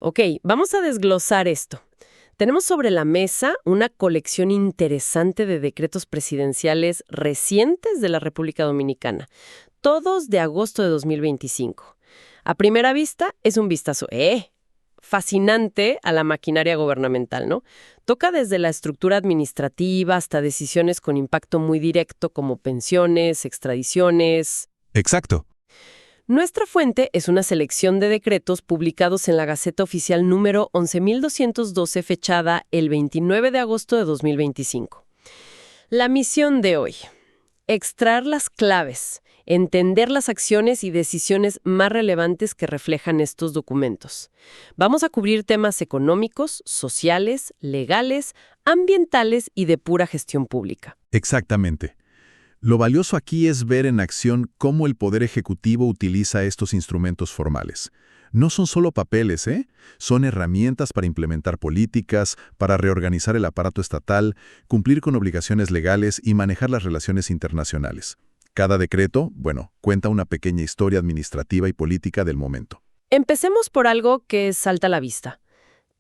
Ok, vamos a desglosar esto. Tenemos sobre la mesa una colección interesante de decretos presidenciales recientes de la República Dominicana, todos de agosto de 2025. A primera vista, es un vistazo, fascinante a la maquinaria gubernamental, ¿no? Toca desde la estructura administrativa hasta decisiones con impacto muy directo como pensiones, extradiciones. Exacto. Nuestra fuente es una selección de decretos publicados en la Gaceta Oficial número 11.212, fechada el 29 de agosto de 2025. La misión de hoy: extraer las claves, entender las acciones y decisiones más relevantes que reflejan estos documentos. Vamos a cubrir temas económicos, sociales, legales, ambientales y de pura gestión pública. Exactamente. Lo valioso aquí es ver en acción cómo el Poder Ejecutivo utiliza estos instrumentos formales. No son solo papeles, Son herramientas para implementar políticas, para reorganizar el aparato estatal, cumplir con obligaciones legales y manejar las relaciones internacionales. Cada decreto, cuenta una pequeña historia administrativa y política del momento. Empecemos por algo que salta a la vista.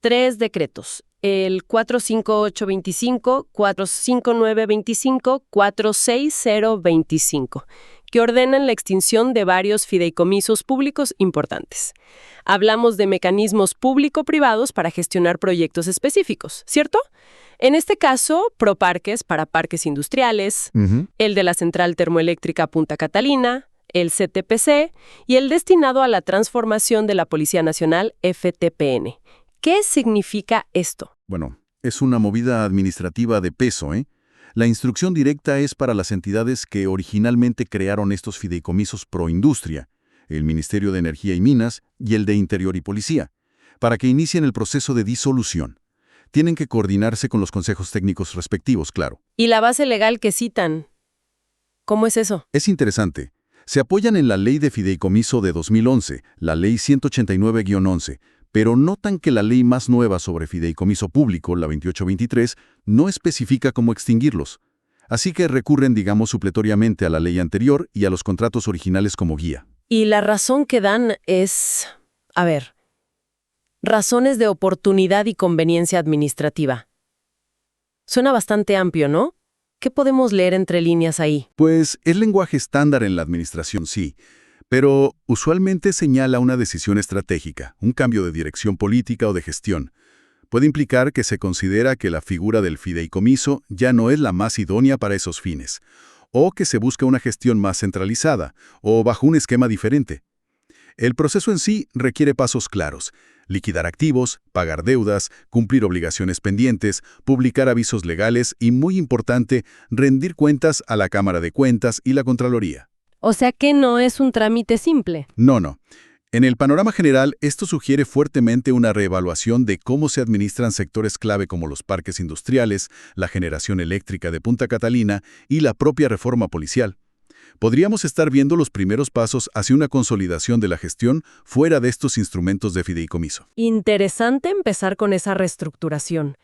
3 decretos: el 45825, 45925, 46025, que ordenan la extinción de varios fideicomisos públicos importantes. Hablamos de mecanismos público-privados para gestionar proyectos específicos, ¿cierto? En este caso, Proparques para parques industriales, el de la Central Termoeléctrica Punta Catalina, el CTPC y el destinado a la transformación de la Policía Nacional, FTPN. ¿Qué significa esto? Es una movida administrativa de peso, La instrucción directa es para las entidades que originalmente crearon estos fideicomisos pro industria, el Ministerio de Energía y Minas y el de Interior y Policía, para que inicien el proceso de disolución. Tienen que coordinarse con los consejos técnicos respectivos, claro. ¿Y la base legal que citan? ¿Cómo es eso? Es interesante. Se apoyan en la Ley de Fideicomiso de 2011, la Ley 189-11, pero notan que la ley más nueva sobre fideicomiso público, la 2823, no especifica cómo extinguirlos. Así que recurren, supletoriamente a la ley anterior y a los contratos originales como guía. Y la razón que dan es, razones de oportunidad y conveniencia administrativa. Suena bastante amplio, ¿no? ¿Qué podemos leer entre líneas ahí? Pues es lenguaje estándar en la administración, sí, pero usualmente señala una decisión estratégica, un cambio de dirección política o de gestión. Puede implicar que se considera que la figura del fideicomiso ya no es la más idónea para esos fines, o que se busca una gestión más centralizada, o bajo un esquema diferente. El proceso en sí requiere pasos claros: liquidar activos, pagar deudas, cumplir obligaciones pendientes, publicar avisos legales y, muy importante, rendir cuentas a la Cámara de Cuentas y la Contraloría. O sea que no es un trámite simple. No. En el panorama general, esto sugiere fuertemente una reevaluación de cómo se administran sectores clave como los parques industriales, la generación eléctrica de Punta Catalina y la propia reforma policial. Podríamos estar viendo los primeros pasos hacia una consolidación de la gestión fuera de estos instrumentos de fideicomiso. Interesante empezar con esa reestructuración.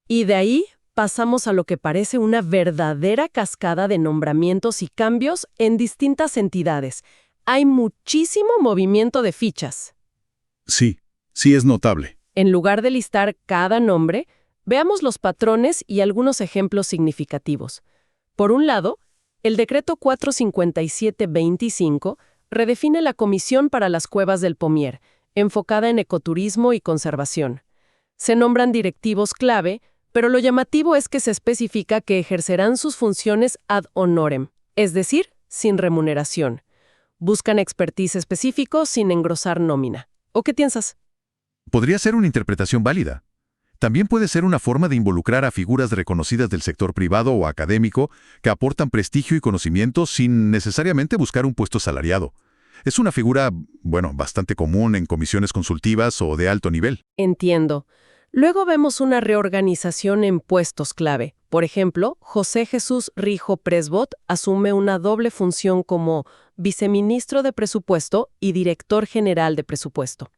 Y de ahí pasamos a lo que parece una verdadera cascada de nombramientos y cambios en distintas entidades. Hay muchísimo movimiento de fichas. Sí es notable. En lugar de listar cada nombre, veamos los patrones y algunos ejemplos significativos. Por un lado, el decreto 457-25 redefine la Comisión para las Cuevas del Pomier, enfocada en ecoturismo y conservación. Se nombran directivos clave, pero lo llamativo es que se especifica que ejercerán sus funciones ad honorem, es decir, sin remuneración. Buscan expertise específico sin engrosar nómina. ¿O qué piensas? Podría ser una interpretación válida. También puede ser una forma de involucrar a figuras reconocidas del sector privado o académico que aportan prestigio y conocimiento sin necesariamente buscar un puesto salariado. Es una figura, bastante común en comisiones consultivas o de alto nivel. Entiendo. Luego vemos una reorganización en puestos clave. Por ejemplo, José Jesús Rijo Presbot asume una doble función como viceministro de Presupuesto y director general de Presupuesto.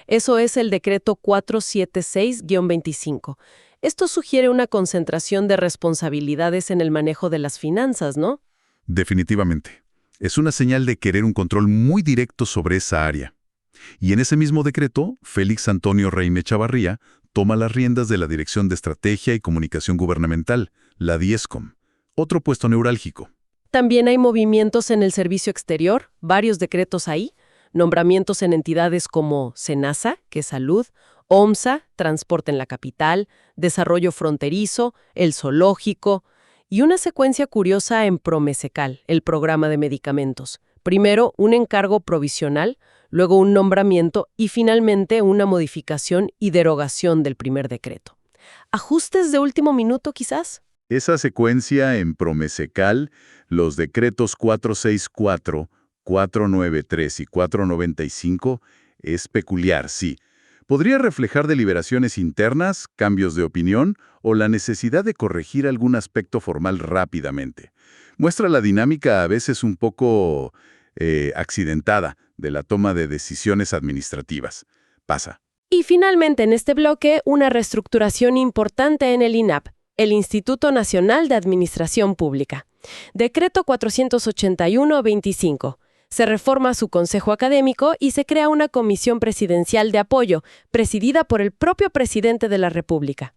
Eso es el decreto 476-25. Esto sugiere una concentración de responsabilidades en el manejo de las finanzas, ¿no? Definitivamente. Es una señal de querer un control muy directo sobre esa área. Y en ese mismo decreto, Félix Antonio Reine Chavarría toma las riendas de la Dirección de Estrategia y Comunicación Gubernamental, la DIESCOM, otro puesto neurálgico. También hay movimientos en el servicio exterior, varios decretos ahí, nombramientos en entidades como SENASA, que es salud, OMSA, transporte en la capital, desarrollo fronterizo, el zoológico, y una secuencia curiosa en Promesecal, el programa de medicamentos. Primero, un encargo provisional, luego un nombramiento y finalmente una modificación y derogación del primer decreto. ¿Ajustes de último minuto, quizás? Esa secuencia en Promesecal, los decretos 464, 493 y 495, es peculiar, sí. Podría reflejar deliberaciones internas, cambios de opinión o la necesidad de corregir algún aspecto formal rápidamente. Muestra la dinámica a veces un poco accidentada de la toma de decisiones administrativas. Pasa. Y finalmente en este bloque, una reestructuración importante en el INAP, el Instituto Nacional de Administración Pública. Decreto 481-25. Se reforma su consejo académico y se crea una comisión presidencial de apoyo, presidida por el propio presidente de la República.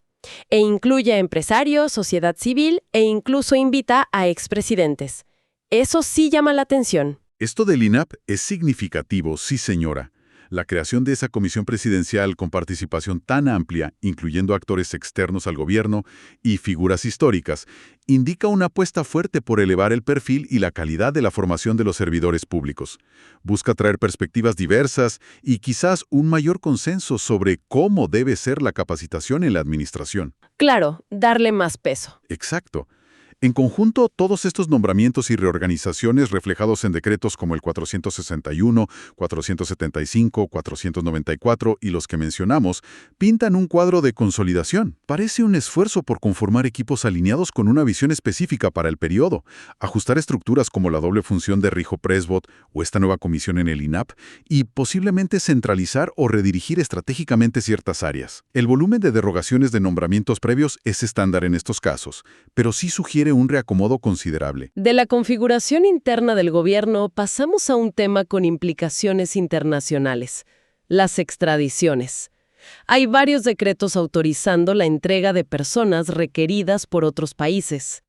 E incluye a empresarios, sociedad civil e incluso invita a expresidentes. Eso sí llama la atención. Esto del INAP es significativo, sí señora. La creación de esa comisión presidencial con participación tan amplia, incluyendo actores externos al gobierno y figuras históricas, indica una apuesta fuerte por elevar el perfil y la calidad de la formación de los servidores públicos. Busca traer perspectivas diversas y quizás un mayor consenso sobre cómo debe ser la capacitación en la administración. Claro, darle más peso. Exacto. En conjunto, todos estos nombramientos y reorganizaciones reflejados en decretos como el 461, 475, 494 y los que mencionamos, pintan un cuadro de consolidación. Parece un esfuerzo por conformar equipos alineados con una visión específica para el periodo, ajustar estructuras como la doble función de Rijo-Presbot o esta nueva comisión en el INAP y posiblemente centralizar o redirigir estratégicamente ciertas áreas. El volumen de derogaciones de nombramientos previos es estándar en estos casos, pero sí sugiere un reacomodo considerable. De la configuración interna del gobierno pasamos a un tema con implicaciones internacionales, las extradiciones. Hay varios decretos autorizando la entrega de personas requeridas por otros países.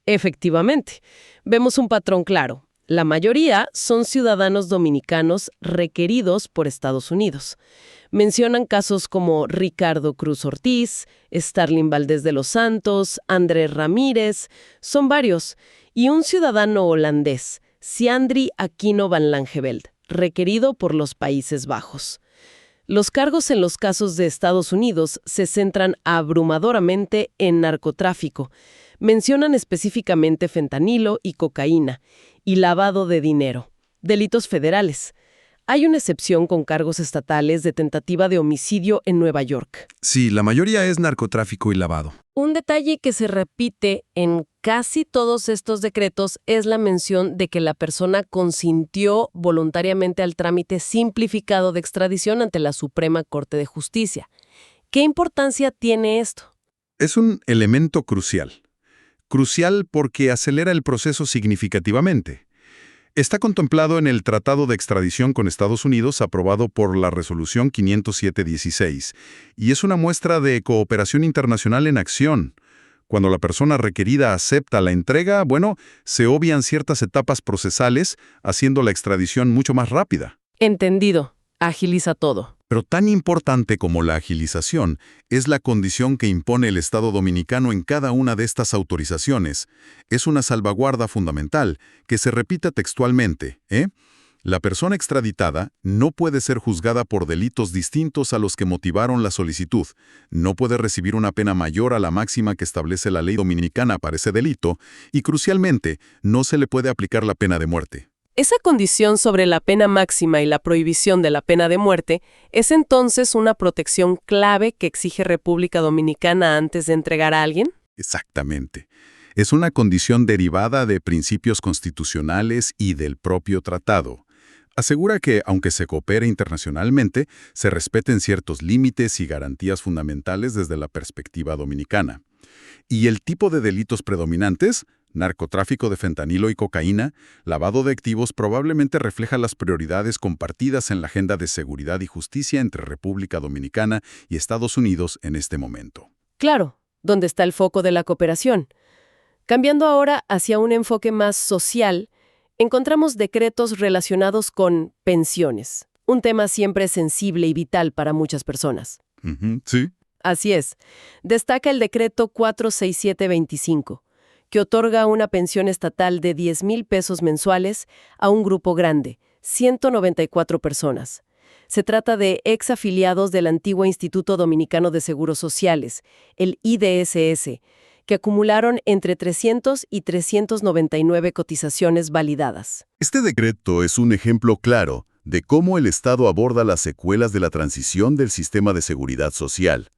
Efectivamente, vemos un patrón claro. La mayoría son ciudadanos dominicanos requeridos por Estados Unidos. Mencionan casos como Ricardo Cruz Ortiz, Starling Valdés de los Santos, Andrés Ramírez, son varios, y un ciudadano holandés, Siandri Aquino van Langeveld, requerido por los Países Bajos. Los cargos en los casos de Estados Unidos se centran abrumadoramente en narcotráfico. Mencionan específicamente fentanilo y cocaína, y lavado de dinero, delitos federales. Hay una excepción con cargos estatales de tentativa de homicidio en Nueva York. Sí, la mayoría es narcotráfico y lavado. Un detalle que se repite en casi todos estos decretos es la mención de que la persona consintió voluntariamente al trámite simplificado de extradición ante la Suprema Corte de Justicia. ¿Qué importancia tiene esto? Es un elemento crucial. Crucial porque acelera el proceso significativamente. Está contemplado en el Tratado de Extradición con Estados Unidos aprobado por la Resolución 507-16 y es una muestra de cooperación internacional en acción. Cuando la persona requerida acepta la entrega, se obvian ciertas etapas procesales, haciendo la extradición mucho más rápida. Entendido. Agiliza todo. Pero tan importante como la agilización es la condición que impone el Estado dominicano en cada una de estas autorizaciones. Es una salvaguarda fundamental que se repita textualmente, La persona extraditada no puede ser juzgada por delitos distintos a los que motivaron la solicitud, no puede recibir una pena mayor a la máxima que establece la ley dominicana para ese delito y, crucialmente, no se le puede aplicar la pena de muerte. Esa condición sobre la pena máxima y la prohibición de la pena de muerte es entonces una protección clave que exige República Dominicana antes de entregar a alguien. Exactamente. Es una condición derivada de principios constitucionales y del propio tratado. Asegura que, aunque se coopere internacionalmente, se respeten ciertos límites y garantías fundamentales desde la perspectiva dominicana. Y el tipo de delitos predominantes, narcotráfico de fentanilo y cocaína, lavado de activos probablemente refleja las prioridades compartidas en la agenda de seguridad y justicia entre República Dominicana y Estados Unidos en este momento. Claro, donde está el foco de la cooperación. Cambiando ahora hacia un enfoque más social, encontramos decretos relacionados con pensiones, un tema siempre sensible y vital para muchas personas. Sí. Así es. Destaca el decreto 46725, que otorga una pensión estatal de 10,000 pesos mensuales a un grupo grande, 194 personas. Se trata de exafiliados del antiguo Instituto Dominicano de Seguros Sociales, el IDSS, que acumularon entre 300 y 399 cotizaciones validadas. Este decreto es un ejemplo claro de cómo el Estado aborda las secuelas de la transición del sistema de seguridad social.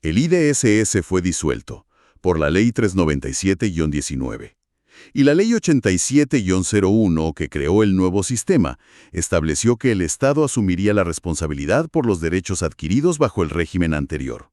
El IDSS fue disuelto por la Ley 397-19. Y la Ley 87-01, que creó el nuevo sistema, estableció que el Estado asumiría la responsabilidad por los derechos adquiridos bajo el régimen anterior.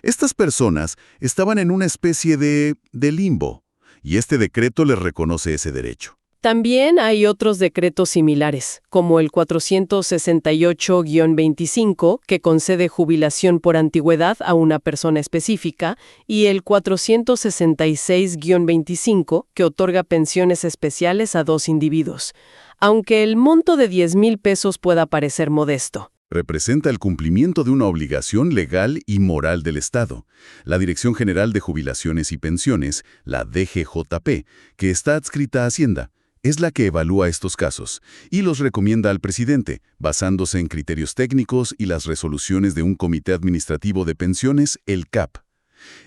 Estas personas estaban en una especie de limbo, y este decreto les reconoce ese derecho. También hay otros decretos similares, como el 468-25, que concede jubilación por antigüedad a una persona específica, y el 466-25, que otorga pensiones especiales a 2 individuos, aunque el monto de 10,000 pesos pueda parecer modesto. Representa el cumplimiento de una obligación legal y moral del Estado. La Dirección General de Jubilaciones y Pensiones, la DGJP, que está adscrita a Hacienda, es la que evalúa estos casos y los recomienda al presidente, basándose en criterios técnicos y las resoluciones de un Comité Administrativo de Pensiones, el CAP.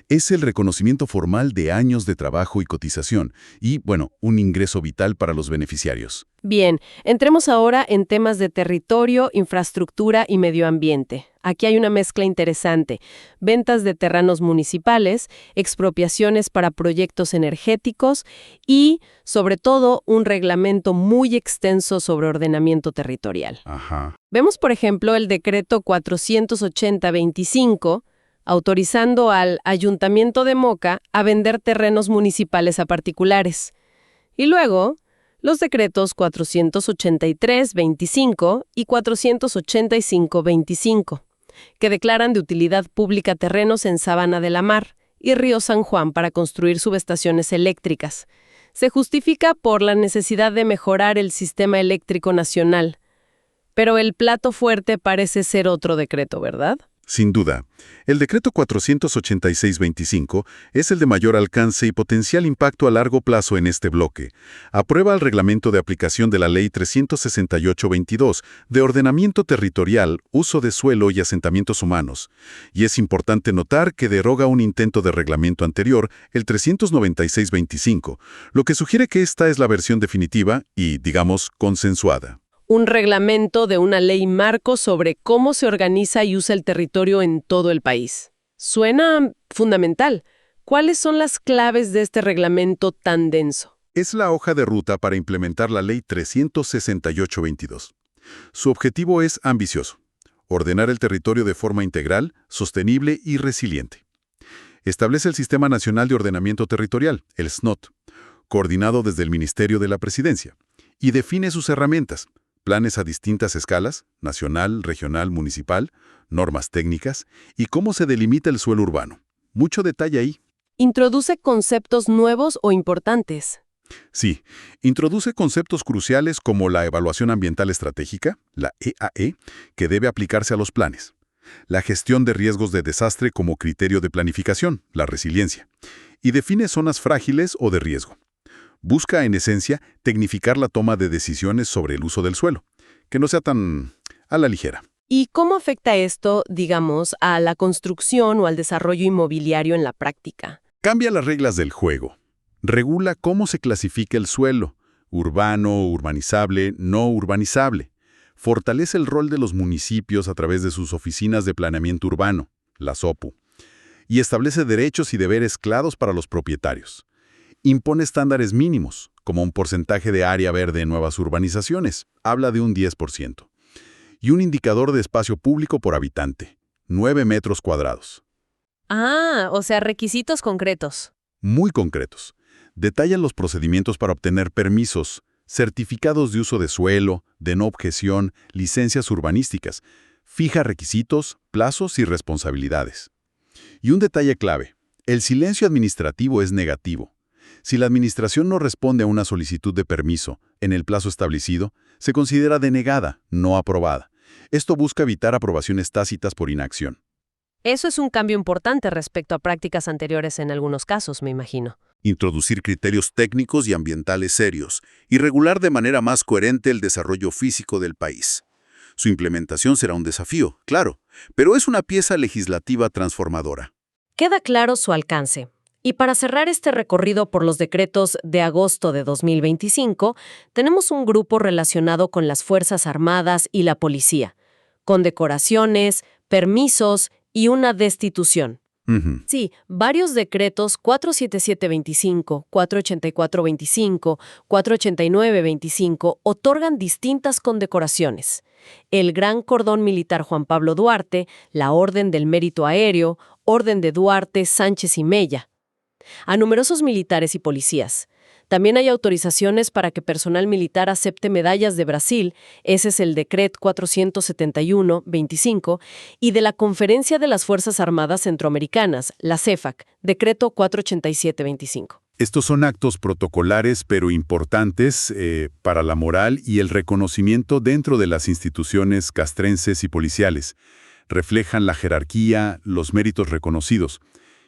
Es el reconocimiento formal de años de trabajo y cotización y, un ingreso vital para los beneficiarios. Bien, entremos ahora en temas de territorio, infraestructura y medio ambiente. Aquí hay una mezcla interesante: ventas de terrenos municipales, expropiaciones para proyectos energéticos y, sobre todo, un reglamento muy extenso sobre ordenamiento territorial. Vemos, por ejemplo, el decreto 480-25, autorizando al Ayuntamiento de Moca a vender terrenos municipales a particulares. Y luego, los decretos 483-25 y 485-25, que declaran de utilidad pública terrenos en Sabana de la Mar y Río San Juan para construir subestaciones eléctricas. Se justifica por la necesidad de mejorar el sistema eléctrico nacional. Pero el plato fuerte parece ser otro decreto, ¿verdad? Sin duda, el decreto 486-25 es el de mayor alcance y potencial impacto a largo plazo en este bloque. Aprueba el reglamento de aplicación de la Ley 368-22 de ordenamiento territorial, uso de suelo y asentamientos humanos. Y es importante notar que deroga un intento de reglamento anterior, el 396-25, lo que sugiere que esta es la versión definitiva y, consensuada. Un reglamento de una ley marco sobre cómo se organiza y usa el territorio en todo el país. Suena fundamental. ¿Cuáles son las claves de este reglamento tan denso? Es la hoja de ruta para implementar la Ley 368-22. Su objetivo es ambicioso: ordenar el territorio de forma integral, sostenible y resiliente. Establece el Sistema Nacional de Ordenamiento Territorial, el SNOT, coordinado desde el Ministerio de la Presidencia, y define sus herramientas: planes a distintas escalas, nacional, regional, municipal, normas técnicas y cómo se delimita el suelo urbano. Mucho detalle ahí. ¿Introduce conceptos nuevos o importantes? Sí, introduce conceptos cruciales como la evaluación ambiental estratégica, la EAE, que debe aplicarse a los planes, la gestión de riesgos de desastre como criterio de planificación, la resiliencia, y define zonas frágiles o de riesgo. Busca, en esencia, tecnificar la toma de decisiones sobre el uso del suelo, que no sea tan a la ligera. ¿Y cómo afecta esto, a la construcción o al desarrollo inmobiliario en la práctica? Cambia las reglas del juego. Regula cómo se clasifica el suelo: urbano, urbanizable, no urbanizable. Fortalece el rol de los municipios a través de sus oficinas de planeamiento urbano, las OPU. Y establece derechos y deberes claros para los propietarios. Impone estándares mínimos, como un porcentaje de área verde en nuevas urbanizaciones, habla de un 10%, y un indicador de espacio público por habitante, 9 metros cuadrados. O sea, requisitos concretos. Muy concretos. Detallan los procedimientos para obtener permisos, certificados de uso de suelo, de no objeción, licencias urbanísticas. Fija requisitos, plazos y responsabilidades. Y un detalle clave, el silencio administrativo es negativo. Si la administración no responde a una solicitud de permiso en el plazo establecido, se considera denegada, no aprobada. Esto busca evitar aprobaciones tácitas por inacción. Eso es un cambio importante respecto a prácticas anteriores en algunos casos, me imagino. Introducir criterios técnicos y ambientales serios y regular de manera más coherente el desarrollo físico del país. Su implementación será un desafío, claro, pero es una pieza legislativa transformadora. Queda claro su alcance. Y para cerrar este recorrido por los decretos de agosto de 2025, tenemos un grupo relacionado con las Fuerzas Armadas y la policía, con decoraciones, permisos y una destitución. Sí, varios decretos 47725, 48425, 48925 otorgan distintas condecoraciones. El Gran Cordón Militar Juan Pablo Duarte, la Orden del Mérito Aéreo, Orden de Duarte, Sánchez y Mella. A numerosos militares y policías. También hay autorizaciones para que personal militar acepte medallas de Brasil, ese es el Decret 471-25, y de la Conferencia de las Fuerzas Armadas Centroamericanas, la CEFAC, Decreto 487-25. Estos son actos protocolares pero importantes para la moral y el reconocimiento dentro de las instituciones castrenses y policiales. Reflejan la jerarquía, los méritos reconocidos.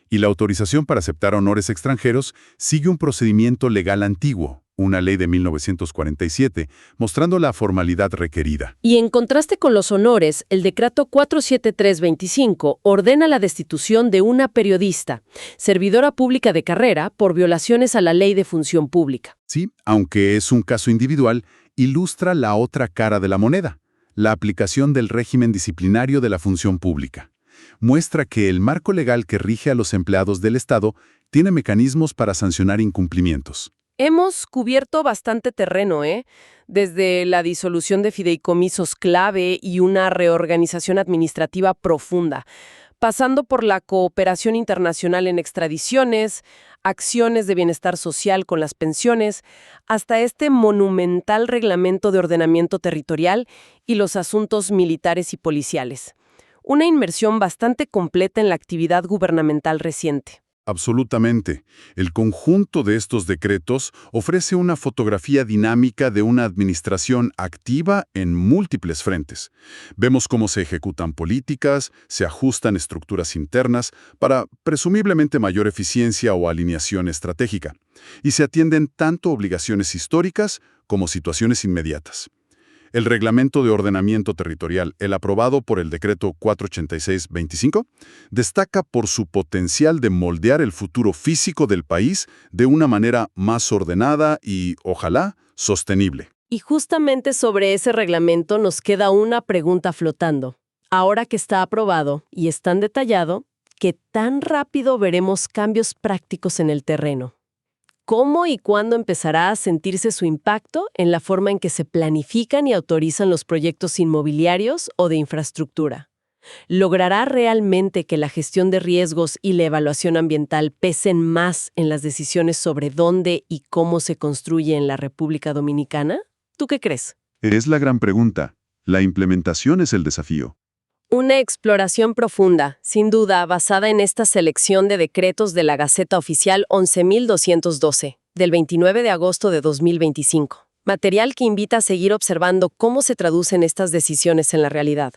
Y la autorización para aceptar honores extranjeros sigue un procedimiento legal antiguo, una ley de 1947, mostrando la formalidad requerida. Y en contraste con los honores, el decreto 473-25 ordena la destitución de una periodista, servidora pública de carrera, por violaciones a la ley de función pública. Sí, aunque es un caso individual, ilustra la otra cara de la moneda, la aplicación del régimen disciplinario de la función pública. Muestra que el marco legal que rige a los empleados del Estado tiene mecanismos para sancionar incumplimientos. Hemos cubierto bastante terreno, desde la disolución de fideicomisos clave y una reorganización administrativa profunda, pasando por la cooperación internacional en extradiciones, acciones de bienestar social con las pensiones, hasta este monumental reglamento de ordenamiento territorial y los asuntos militares y policiales. Una inmersión bastante completa en la actividad gubernamental reciente. Absolutamente. El conjunto de estos decretos ofrece una fotografía dinámica de una administración activa en múltiples frentes. Vemos cómo se ejecutan políticas, se ajustan estructuras internas para presumiblemente mayor eficiencia o alineación estratégica, y se atienden tanto obligaciones históricas como situaciones inmediatas. El Reglamento de Ordenamiento Territorial, el aprobado por el Decreto 486-25, destaca por su potencial de moldear el futuro físico del país de una manera más ordenada y, ojalá, sostenible. Y justamente sobre ese reglamento nos queda una pregunta flotando. Ahora que está aprobado y es tan detallado, ¿qué tan rápido veremos cambios prácticos en el terreno? ¿Cómo y cuándo empezará a sentirse su impacto en la forma en que se planifican y autorizan los proyectos inmobiliarios o de infraestructura? ¿Logrará realmente que la gestión de riesgos y la evaluación ambiental pesen más en las decisiones sobre dónde y cómo se construye en la República Dominicana? ¿Tú qué crees? Es la gran pregunta. La implementación es el desafío. Una exploración profunda, sin duda, basada en esta selección de decretos de la Gaceta Oficial 11.212, del 29 de agosto de 2025. Material que invita a seguir observando cómo se traducen estas decisiones en la realidad.